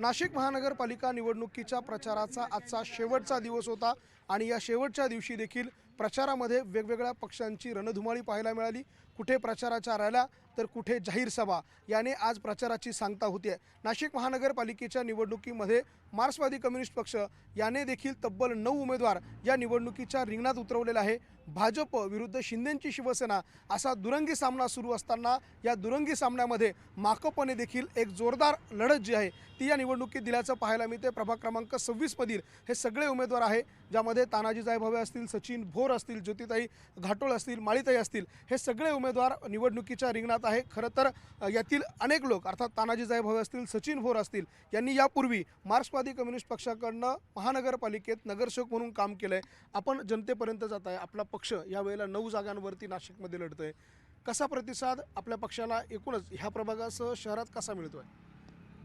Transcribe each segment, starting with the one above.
नाशिक महानगरपालिका निवडणुकीच्या प्रचाराचा आजचा शेवटचा दिवस होता आणि या शेवटच्या दिवशी देखील प्रचारामध्ये वेगवेगळ्या पक्षांची रणधुमाळी पाहायला मिळाली। कुठे प्रचाराच्या रॅल्या तर कुठे जाहीर सभा याने आज प्रचाराची सांगता होते। नाशिक महानगरपालिकेच्या निवडणुकीमध्ये मार्क्सवादी कम्युनिस्ट पक्ष याने देखील तब्बल 9 उमेदवार या निवडणुकीच्या रिंगणात उतरवलेला आहे। भाजप विरुद्ध शिंदेंची शिवसेना असा दुरंगी सामना सुरू असताना या दुरंगी सामन्यामध्ये माकपने देखील एक जोरदार लढत जी आहे ती या निवडणुकीत दिल्याचं पाहायला मिळते। प्रभाग क्रमांक 26 मधील हे सगळे उमेदवार आहे ज्यामध्ये तानाजी भावे असतील, सचिन भोर असतील, ज्योतिताई घाटोळ असतील, माळीताई असतील, हे सगळे उमेदवार निवडणुकीच्या रिंगणात आहे। खरं तर यातील अनेक लोक अर्थात तानाजी भावे असतील, सचिन भोर असतील यांनी यापूर्वी मार्क्सवादी कम्युनिस्ट पक्षाकडनं महानगरपालिकेत नगरसेवक म्हणून काम केलंय। आपण जनतेपर्यंत जात आहे, आपला पक्ष यावेळेला 9 जागांवरती नाशिकमध्ये लढतोय। कसा प्रतिसाद आपल्या पक्षाला एकूणच ह्या प्रभागासह शहरात कसा मिळतोय?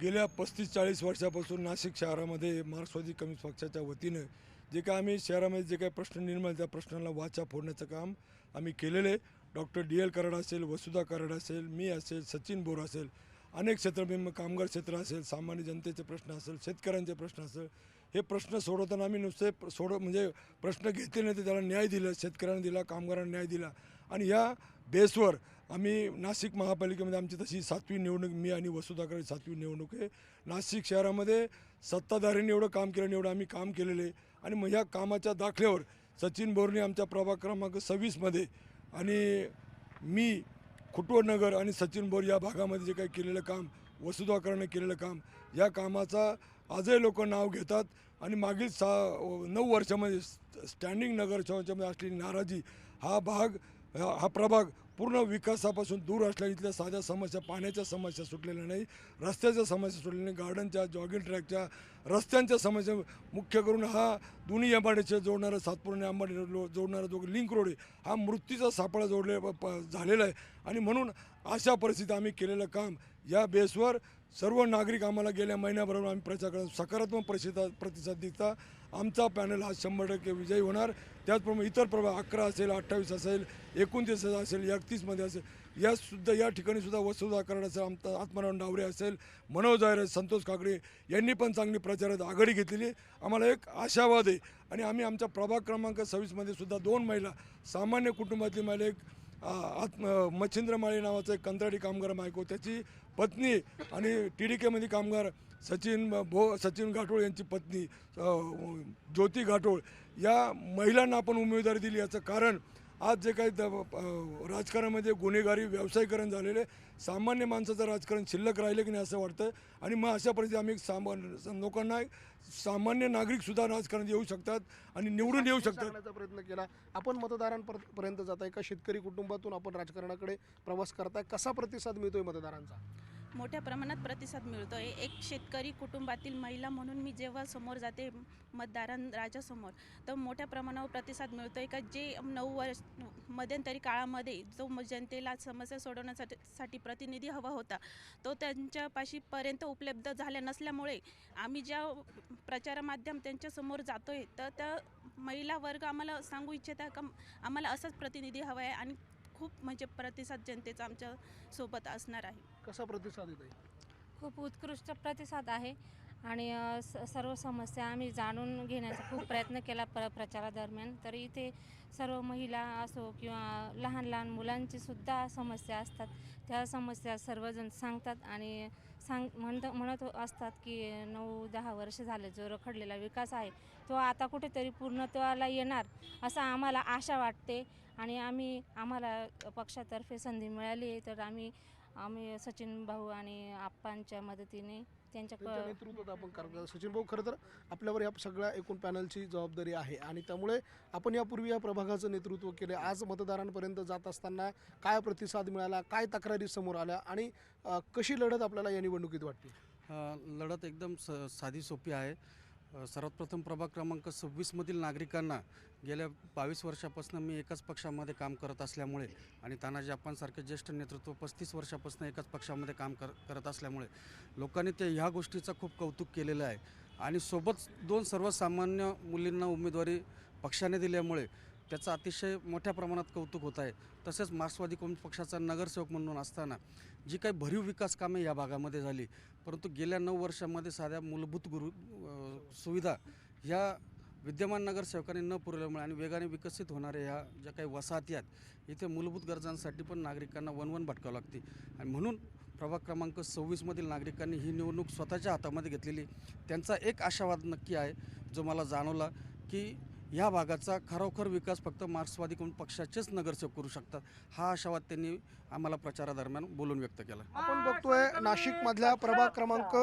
गेल्या 35-40 वर्षापासून नाशिक शहरामध्ये मार्क्सवादी कम्युनिस्ट पक्षाच्या वतीने जे काय आम्ही शहरामध्ये जे काही प्रश्न निर्माण त्या प्रश्नांना वाचा फोडण्याचं काम आम्ही केलेलं आहे। डॉक्टर DL कराड असेल, वसुधा कराड असेल, मी असेल, सचिन बोर असेल, अनेक क्षेत्र कामगार क्षेत्र असेल, सामान्य जनतेचे प्रश्न असेल, शेतकऱ्यांचे प्रश्न असेल, हे प्रश्न सोडवताना आम्ही नुसते म्हणजे प्रश्न घेतले नाही तर त्याला न्याय दिला, शेतकऱ्यांना दिला, कामगारांना न्याय दिला। आणि या बेसवर आम्ही नाशिक महापालिकेमध्ये आमची तशी 7वी निवडणूक, मी आणि वसुधा कराड 7वी निवडणूक आहे। नाशिक शहरामध्ये सत्ताधाऱ्यांनी एवढं काम केलं एवढं आम्ही काम केलेलं आहे। आणि मग ह्या कामाच्या दाखल्यावर सचिन बोरने आमच्या प्रभाग क्रमांक 26मध्ये आणि मी खुटवडनगर आणि सचिन बोर या भागामध्ये जे काही केलेलं काम, वसुधा कराडने केलेलं काम, या कामाचा आजही लोक नाव घेतात। आणि मागील 9 वर्षामध्ये स्टँडिंग नगरसेवकामध्ये असलेली नाराजी, हा प्रभाग पूर्ण विकासापासून दूर असल्या, इथल्या साध्या समस्या, पाण्याच्या समस्या सुटलेल्या नाही, रस्त्याच्या समस्या सुटलेल्या नाही, गार्डनच्या, जॉगिंग ट्रॅकच्या, रस्त्यांच्या समस्या, मुख्य करून हा दोन्ही एमआयडीसी जोडणारा, सातपूर आणि अंबाडी जोडणारा जो लिंक रोड आहे हा मृत्यूचा सापळा झालेला आहे। आणि म्हणून अशा परिस्थितीत आम्ही केलेलं काम या बेसवर सर्व नागरिक आम्हाला गेल्या महिन्याबरोबर आम्ही प्रचार सकारात्मक प्रतिसाद देता आमचा पॅनल हा 100% विजयी होणार। त्याचप्रमाणे इतर प्रभाग 11 असेल, 28 असेल, 29 असेल, 31मध्ये असेल, या ठिकाणी सुद्धा वसुधा कराड असेल, आमचा आत्माराम डावरे असेल, मनोज जायरे, संतोष काकडे यांनी पण चांगली प्रचारात आघाडी घेतलेली। आम्हाला एक आशावाद आहे। आणि आम्ही आमच्या प्रभाग क्रमांक 26मध्ये सुद्धा 2 महिला, सामान्य कुटुंबातली महिला, एक मच्छिंद्र माळी नावाचा एक कंत्राटी कामगार बायको, त्याची पत्नी आणि TDKमध्ये कामगार सचिन घाटोळ यांची पत्नी ज्योती घाटोळ, या महिलांना आपण उमेदवारी दिली। याचं कारण आज जे काही राजकारणामध्ये गुन्हेगारी, व्यावसायीकरण झालेले, सामान्य माणसाचं राजकारण शिल्लक राहिले की नाही असं वाटतं। आणि मग अशा परिस्थितीत आम्ही लोकांना, सामान्य नागरिकसुद्धा राजकारणात येऊ शकतात आणि निवडून येऊ शकतात। प्रयत्न केला आपण, मतदारांपर्यंत जाताय का? शेतकरी कुटुंबातून आपण राजकारणाकडे प्रवास करताय, कसा प्रतिसाद मिळतोय मतदारांचा? मोठ्या प्रमाणात प्रतिसाद मिळतो आहे। एक शेतकरी कुटुंबातील महिला म्हणून मी जेव्हा समोर जाते राजासमोर, तर मोठ्या प्रमाणावर प्रतिसाद मिळतो आहे का जे 9 वर्ष मध्यंतरी काळामध्ये जो जनतेला समस्या सोडवण्यासाठी प्रतिनिधी हवा होता तो त्यांच्यापाशीपर्यंत उपलब्ध झाल्या नसल्यामुळे आम्ही ज्या प्रचारमाध्यम त्यांच्यासमोर जातो आहे तर त्या महिला वर्ग आम्हाला सांगू इच्छिता का आम्हाला असाच प्रतिनिधी हवा आहे। आणि खूप म्हणजे प्रतिसाद जनतेचा आमच्या सोबत असणार आहे। कसा प्रतिसाद येतोय? खूप उत्कृष्ट प्रतिसाद आहे। आणि सर्व समस्या आम्ही जाणून घेण्याचा खूप प्रयत्न केला प्रचारादरम्यान। तर इथे सर्व महिला असो किंवा लहान लहान मुलांची सुद्धा समस्या असतात, त्या समस्या सर्वजण सांगतात आणि म्हणत असतात की 9-10 वर्ष झाले जो रखडलेला विकास आहे तो आता कुठेतरी पूर्णत्वाला येणार असं आम्हाला आशा वाटते। आणि आम्हाला पक्षातर्फे संधी मिळाली आहे तर आम्ही सचिन भाऊ आणि आप्पांच्या मदतीने त्यांच्या नेतृत्वात आपण करतो। सचिन भाऊ, खरं तर आपल्यावर या सगळ्या एकूण पॅनलची जबाबदारी आहे आणि त्यामुळे आपण यापूर्वी या प्रभागाचं नेतृत्व केले। आज मतदारांपर्यंत जात असताना काय प्रतिसाद मिळाला, काय तक्रारी समोर आल्या आणि कशी लढत आपल्याला या निवडणुकीत वाटते? लढत एकदम साधी सोपी आहे। सर्वात प्रथम प्रभाग क्रमांक 26मधील नागरिकांना गेल्या 22 वर्षापासून मी एकाच पक्षामध्ये काम करत असल्यामुळे आणि तानाजी आप्पांसारखे ज्येष्ठ नेतृत्व 35 वर्षापासून एकाच पक्षामध्ये काम करत असल्यामुळे लोकांनी ह्या गोष्टीचं खूप कौतुक केलेलं आहे। आणि सोबत 2 सर्वसामान्य मुलींना उमेदवारी पक्षाने दिल्यामुळे त्याचं अतिशय मोठ्या प्रमाणात कौतुक होत आहे। तसेच मार्क्सवादी कम्युनिस्ट पक्षाचा नगरसेवक म्हणून असताना जी काही भरीव विकास कामे या भागामध्ये झाली परंतु गेल्या 9 वर्षामध्ये साध्या मूलभूत सुविधा ह्या विद्यमान नगरसेवकांनी न पुरवल्यामुळे आणि वेगाने विकसित होणाऱ्या ह्या ज्या काही वसाहती आहेत इथे मूलभूत गरजांसाठी पण नागरिकांना वणवण भटकावं लागते आणि म्हणून प्रभाग क्रमांक 26मधील नागरिकांनी ही निवडणूक स्वतःच्या हातामध्ये घेतलेली. त्यांचा एक आशावाद नक्की आहे जो मला जाणवला की ह्या भागाचा खरोखर विकास फक्त मार्क्सवादी पक्षाचेच नगरसेवक करू शकतात. हा आशावाद त्यांनी आम्हाला प्रचारादरम्यान बोलून व्यक्त केला. आपण बघतोय नाशिकमधल्या प्रभाग क्रमांक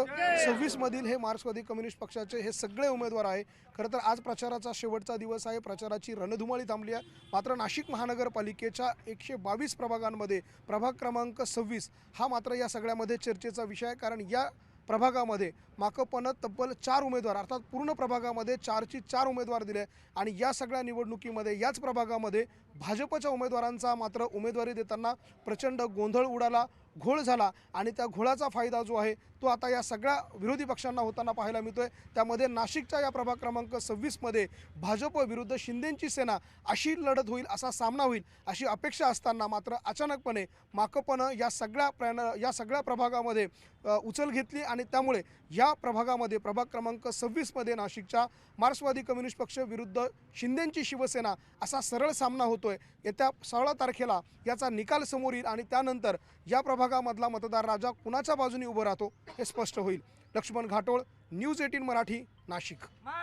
26 मधील हे मार्क्सवादी कम्युनिस्ट पक्षाचे हे सगळे उमेदवार आहे. खरं तर आज प्रचाराचा शेवटचा दिवस आहे. प्रचाराची रणधुमाळी थांबली आहे. मात्र नाशिक महानगरपालिकेच्या 122 प्रभागांमध्ये प्रभाग क्रमांक 26 हा मात्र या सगळ्यामध्ये चर्चेचा विषय आहे. कारण या प्रभागामध्ये माकपनं तब्बल 4 उमेदवार अर्थात पूर्ण प्रभागामध्ये 4ची 4 उमेदवार दिले आणि या सगळ्या निवडणुकीमध्ये याच प्रभागामध्ये भाजपच्या उमेदवारांचा मात्र उमेदवारी देताना प्रचंड गोंधळ उडाला, घोळ झाला आणि त्या घोळाचा फायदा जो आहे तो आता या सगळ्या विरोधी पक्षांना होताना पाहायला मिळतोय. त्यामध्ये नाशिकच्या या प्रभाग क्रमांक 26मध्ये भाजप विरुद्ध शिंदेंची सेना अशी लढत होईल, असा सामना होईल अशी अपेक्षा असताना मात्र अचानकपणे माकपनं या सगळ्या प्रभागामध्ये उचल घेतली आणि त्यामुळे या प्रभागामध्ये प्रभाग क्रमांक 26मध्ये नाशिकच्या मार्क्सवादी कम्युनिस्ट पक्ष विरुद्ध शिंदेंची शिवसेना असा सरळ सामना होतोय. येत्या 16 तारखेला याचा निकाल समोर येईल आणि त्यानंतर या प्रभागामधला मतदार राजा कुणाच्या बाजूने उभं राहतो हे स्पष्ट होईल. लक्ष्मण घाटोळ, न्यूज 18 मराठी, नाशिक.